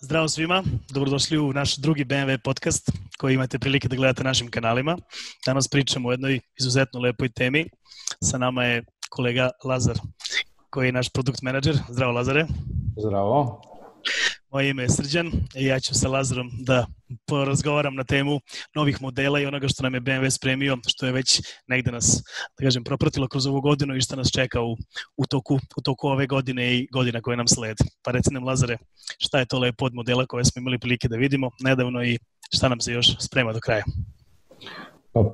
Zdravo svima, dobrodošli u naš drugi BMW podcast koji imate prilike da gledate na našim kanalima. Danas pričamo o jednoj izuzetno lepoj temi. Sa nama je kolega Lazar, koji je naš produkt menadžer. Zdravo Lazare. Zdravo. Moje ime je Srđan i ja ću sa Lazarom da porazgovaram na temu novih modela i onoga što nam je BMW spremio, što je već negde nas, da kažem, propratilo kroz ovu godinu i što nas čeka u toku ove godine i godina koje nam slede. Pa reci nam, Lazare, šta je to lepo od modela koje smo imali prilike da vidimo nedavno i šta nam se još sprema do kraja? Pa,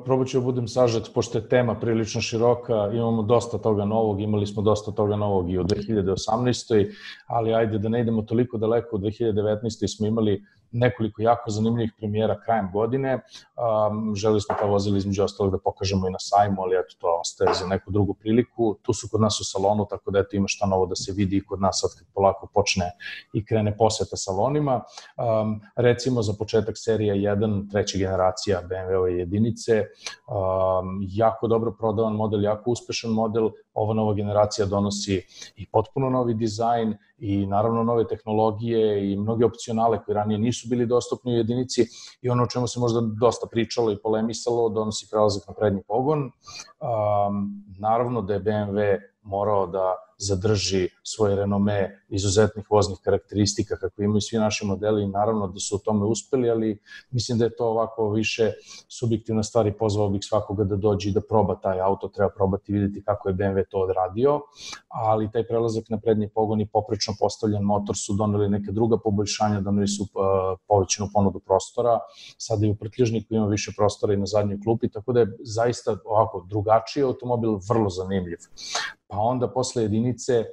probat ću da budem sažet, pošto je tema prilično široka, imamo dosta toga novog, imali smo dosta toga novog i u 2018. Ali ajde da ne idemo toliko daleko, u 2019. smo imali nekoliko jako zanimljivih premijera krajem godine. Želeli smo ta vozila između ostalog da pokažemo i na sajmu, ali eto, to ostaje za neku drugu priliku. Tu su kod nas u salonu, tako da eto ima šta novo da se vidi i kod nas sad kad polako počne i krene poseta salonima. Recimo za početak serija 1, treća generacija BMW-ove jedinice. Jako dobro prodavan model, jako uspešan model. Ova nova generacija donosi i potpuno novi dizajn i naravno nove tehnologije i mnoge opcionale koje ranije nisu bili dostupni u jedinici i ono o čemu se možda dosta pričalo i polemisalo, donosi prelazak na prednji pogon. Naravno da je BMW morao da zadrži svoje renome izuzetnih voznih karakteristika kako imaju svi naši modeli i naravno da su u tome uspeli, ali mislim da je to ovako više subjektivna stvar i pozvao bih svakoga da dođe i da proba taj auto, treba probati i vidjeti kako je BMW to odradio, ali taj prelazak na prednji pogon i poprečno postavljen motor su doneli neke druga poboljšanja, doneli su povećanu ponudu prostora, sada i u prtljažniku ima više prostora i na zadnjoj klupi, tako da je zaista ovako drugačiji automobil, vrlo zanimljiv. Pa onda posle jedinice,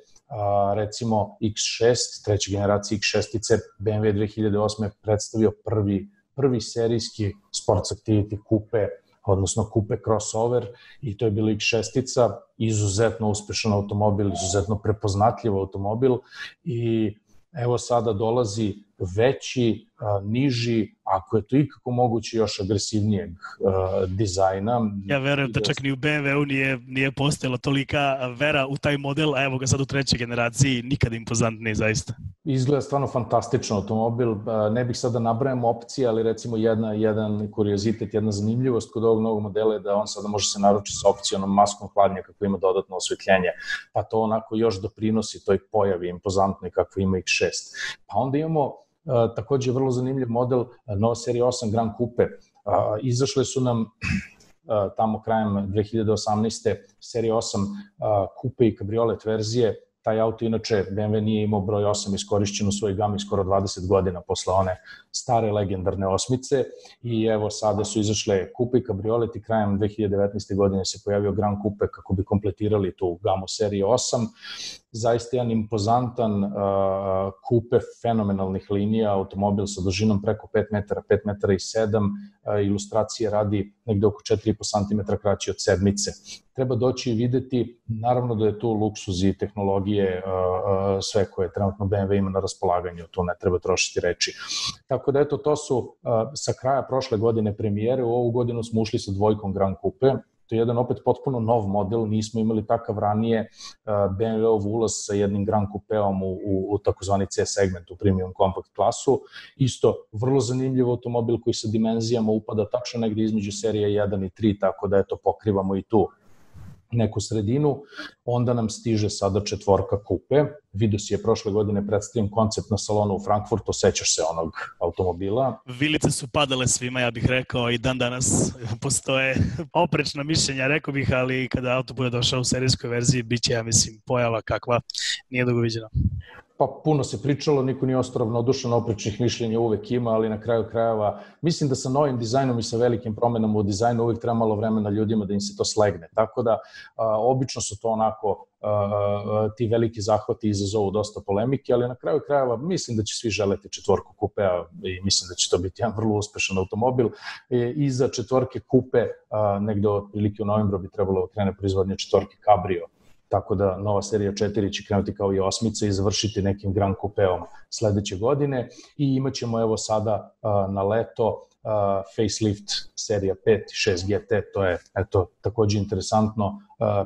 recimo X6, treće generacije X6-ice, BMW 2008. predstavio prvi serijski Sports Activity kupe, odnosno kupe crossover, i to je bilo X6-ica, izuzetno uspešan automobil, izuzetno prepoznatljiv automobil i evo sada dolazi veći, niži, ako je to ikako moguće, još agresivnijeg dizajna. Ja verujem da čak ni u BMW-u nije postojala tolika vera u taj model, a evo ga sad u trećoj generaciji, nikad impozantniji zaista. Izgleda stvarno fantastičan automobil, ne bih sada nabrajamo opcije, ali recimo jedan kuriozitet, jedna zanimljivost kod ovog novog modela je da on sada može se naručiti sa opcionom maskom hladnja kako ima dodatno osvetljenje, pa to onako još doprinosi toj pojavi impozantnoj kako ima X6. Pa onda imamo takođe vrlo zanimljiv model, nova serija 8 Grand Coupe. Izašle su nam tamo krajem 2018. serija 8 Coupe i kabriolet verzije. Taj auto, inače, BMW nije imao broj 8 iskorišćen u svojoj gami skoro 20 godina posle one stare legendarne osmice i evo sada su izašle Coupe i kabriolet i krajem 2019. godine se pojavio Grand Coupe kako bi kompletirali tu gamu serije 8. Zaista jedan impozantan kupe fenomenalnih linija, automobil sa dužinom preko 5 metara, 5 metara i 7, ilustracije radi negde oko 4,5 cm kraći od sedmice. Treba doći i videti, naravno da je tu luksuz i tehnologije, sve koje trenutno BMW ima na raspolaganju, tu ne treba trošiti reči. Tako da eto, to su sa kraja prošle godine premijere, u ovu godinu smo ušli sa dvojkom Grand Coupe. To je jedan opet potpuno nov model, nismo imali takav ranije BMW-ov ulaz sa jednim Grand Coupeom u takozvani C segment, u premium compact klasu. Isto, vrlo zanimljiv automobil koji sa dimenzijama upada tačno negde između serije 1 i 3, tako da eto pokrivamo i tu neku sredinu. Onda nam stiže sada četvorka Coupe. Vidio si je prošle godine predstavljen koncept na salonu u Frankfurtu, sećaš se onog automobila. Vilice su padale svima, ja bih rekao, i dan danas postoje oprečna mišljenja, rekao bih, ali kada auto bude došao u serijskoj verziji, bit će, ja mislim, pojava kakva nije dugo viđena. Pa puno se pričalo, niko nije ostao ravnodušan, oprečnih mišljenja uvek ima, ali na kraju krajeva mislim da sa novim dizajnom i sa velikim promenama u dizajnu uvek treba malo vremena ljudima da im se to slegne. Tako da obično su to onako ti veliki zahvati izazovu dosta polemike, ali na kraju krajeva mislim da će svi želeti četvorku Coupea i mislim da će to biti jedan vrlo uspešan automobil. Iza četvorke Coupe negde otprilike u novembru bi trebalo krene proizvodnje četvorke Cabrio. tako da nova serija 4 će krenuti kao i osmica i završiti nekim Grand Coupeom sledeće godine i imat ćemo evo sada na leto facelift serija 5 i 6 GT, to je takođe interesantno,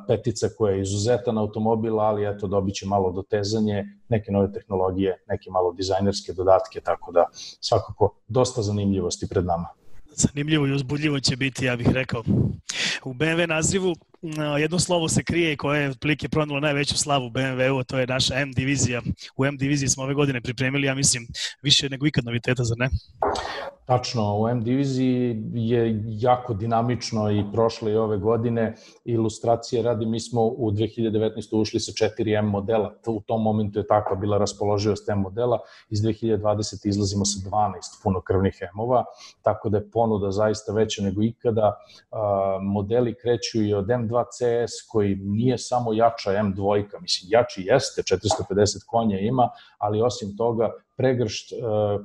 petica koja je izuzetan automobil, ali dobit će malo dotezanje, neke nove tehnologije, neke malo dizajnerske dodatke, tako da svakako dosta zanimljivosti pred nama. Zanimljivo i uzbudljivo će biti, ja bih rekao. U BMW nazivu jedno slovo se krije koje je otprilike pronalo najveću slavu BMW-u, a to je naša M divizija. U M diviziji smo ove godine pripremili, ja mislim, više nego ikad noviteta, zar ne? Tačno, u M diviziji je jako dinamično i prošle i ove godine. Ilustracije radi, mi smo u 2019. ušli sa 4 M modela. U tom momentu je takva bila raspoloživost M modela. Iz 2020. izlazimo sa 12 punokrvnih M-ova, tako da je ponuda zaista veća nego ikada. Modeli kreću i od M2 CS koji nije samo jača M2, mislim, jači jeste, 450 konja ima, ali osim toga pregršt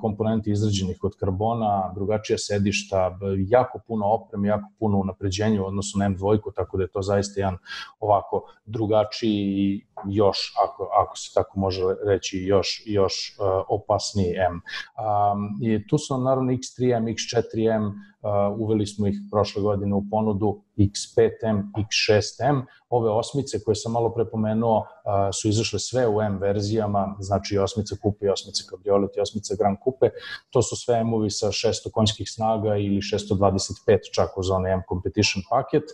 komponenti izrađenih od karbona, drugačija sedišta, jako puno opreme, jako puno unapređenja u odnosu na M2, tako da je to zaista jedan ovako drugačiji i još, ako se tako može reći, još opasniji M. I tu su naravno X3M, X4M, uveli smo ih prošle godine u ponudu, X5M, X6M. Ove osmice koje sam malo prepomenuo su izašle sve u M verzijama, znači i osmica Coupe, i osmica Cabriolet, i osmica Grand Coupe. To su sve M-ovi sa 600 konjskih snaga ili 625 čak uz onaj M Competition paket.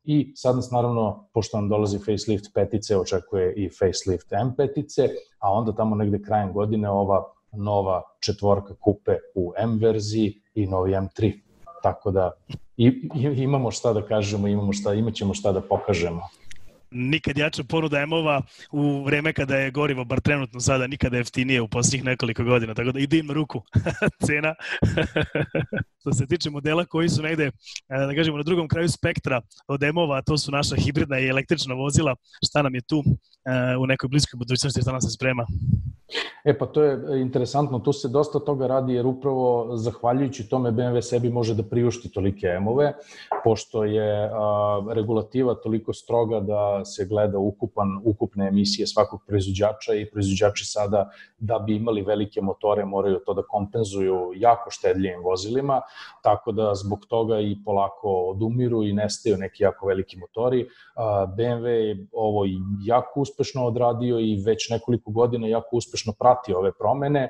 I sad nas naravno, pošto nam dolazi facelift petice, očekuje i facelift M petice, a onda tamo negde krajem godine ova nova četvorka Coupe u M verziji i novi M3. Tako da imamo šta da kažemo, imat ćemo šta da pokažemo. Nikad jača ponuda M-ova u vreme kada je gorivo, bar trenutno sada, nikada jeftinije u posljednjih nekoliko godina, tako da ide im na ruku cena. Što se tiče modela koji su negde, da kažemo, na drugom kraju spektra od M-ova, to su naša hibridna i električna vozila, šta nam je tu u nekoj bliskoj budućnosti, šta nam se sprema? Pa to je interesantno, tu se dosta toga radi jer upravo zahvaljujući tome BMW sebi može da priušti tolike M-ove, pošto je regulativa toliko stroga da se gleda ukupne emisije svakog proizvođača i proizvođači sada da bi imali velike motore moraju to da kompenzuju jako štedljivim vozilima, tako da zbog toga i polako odumiru i nestaju neki jako veliki motori. BMW je ovo jako uspešno odradio i već nekoliko godina jako uspešno prati ove promene,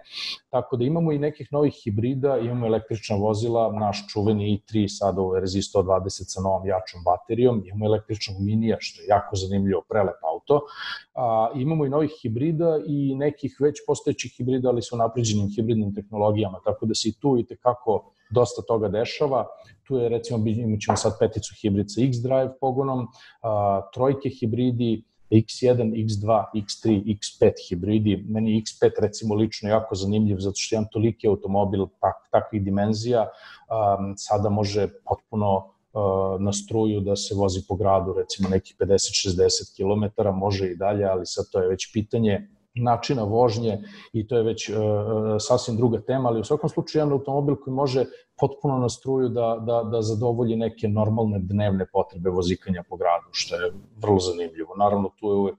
tako da imamo i nekih novih hibrida, imamo električna vozila, naš čuveni i3 sada u verziji 120 sa novom jačom baterijom, imamo električnog minija, što je jako zanimljivo, prelep auto, imamo i novih hibrida i nekih već postojećih hibrida, ali su napređenim hibridnim tehnologijama, tako da se i tu i tekako dosta toga dešava. Tu je, recimo, imat ćemo sad peticu hibrid sa X-Drive pogonom, trojke hibridi, X1, X2, X3, X5 hibridi. Meni je X5 recimo lično jako zanimljiv zato što je jedan toliki automobil takvih dimenzija, sada može potpuno na struju da se vozi po gradu, recimo nekih 50-60 km, može i dalje, ali sad to je već pitanje načina vožnje i to je već sasvim druga tema, ali u svakom slučaju jedan automobil koji može potpuno na struju da zadovolji neke normalne dnevne potrebe vozikanja po gradu, što je vrlo zanimljivo. Naravno, tu je uvek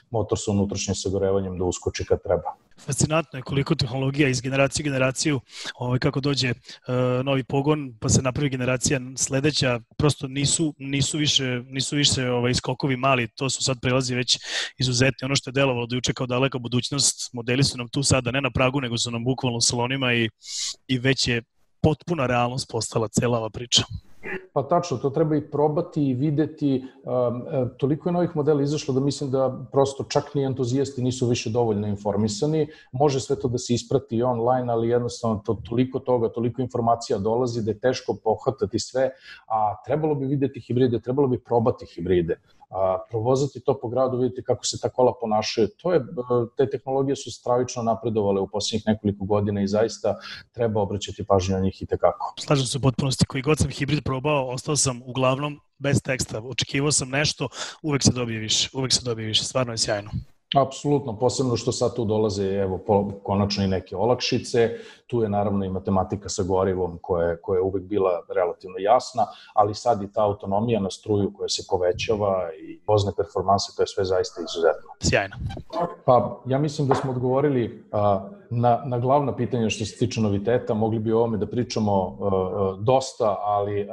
motor sa unutrašnjim sagorevanjem da uskoči kad treba. Fascinantno je koliko tehnologija iz generacije u generaciju, kako dođe novi pogon, pa se napravi generacija sledeća, prosto nisu više skokovi mali, to su sad prelazi već izuzetni. Ono što je delovalo da juče kao daleka budućnost, modeli su nam tu sada, ne na pragu, nego su nam bukvalno u salonima i već je potpuna realnost postala cela ova priča. Pa tačno, to treba i probati i videti. Toliko je novih modela izašlo da mislim da prosto čak ni entuzijasti nisu više dovoljno informisani. Može sve to da se isprati online, ali jednostavno toliko toga, toliko informacija dolazi da je teško pohvatati sve, a trebalo bi videti hibride, trebalo bi probati hibride. Provozati to po gradu, vidite kako se ta kola ponašaju. Te tehnologije su stravično napredovale u posljednjih nekoliko godina i zaista treba obraćati pažnju na njih i tekako. Slažem se u potpunosti, koji god sam hibrid probao, ostao sam uglavnom bez teksta. Očekivao sam nešto, uvek se dobije više, stvarno je sjajno. Apsolutno, posebno što sad tu dolaze, evo, konačno i neke olakšice, tu je naravno i matematika sa gorivom koja je uvek bila relativno jasna, ali sad i ta autonomija na struju koja se povećava i vozne performanse, to je sve zaista izuzetno. Sjajno. Pa, ja mislim da smo odgovorili na glavna pitanja što se tiče noviteta. Mogli bi o ovome da pričamo dosta, ali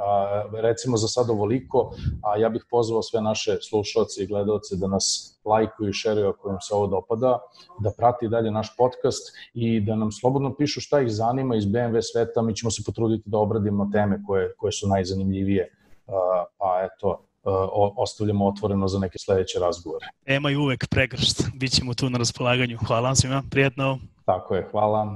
recimo za sad ovoliko, a ja bih pozvao sve naše slušalce i gledalce da nas lajkuju i šeruju ako im se ovo dopada, da prati dalje naš podcast i da nam slobodno pišu šta ih zanima iz BMW sveta. Mi ćemo se potruditi da obradimo teme koje su najzanimljivije, pa eto, ostavljamo otvoreno za neke sledeće razgovore. Tema je uvek pregršt, bit ćemo tu na raspolaganju. Hvala vam svima, prijetno. Tako je, hvala.